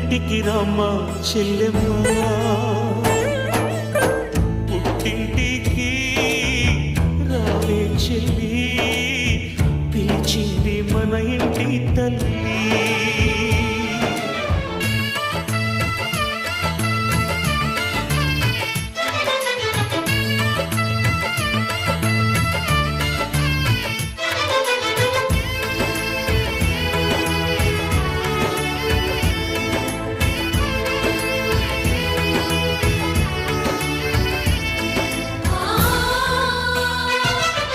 ఇంటికి రమ్మ చెల్లెమ్మ పుట్టింటికి రావే చెల్లి పిలిచింది మన ఇంటి తల్లి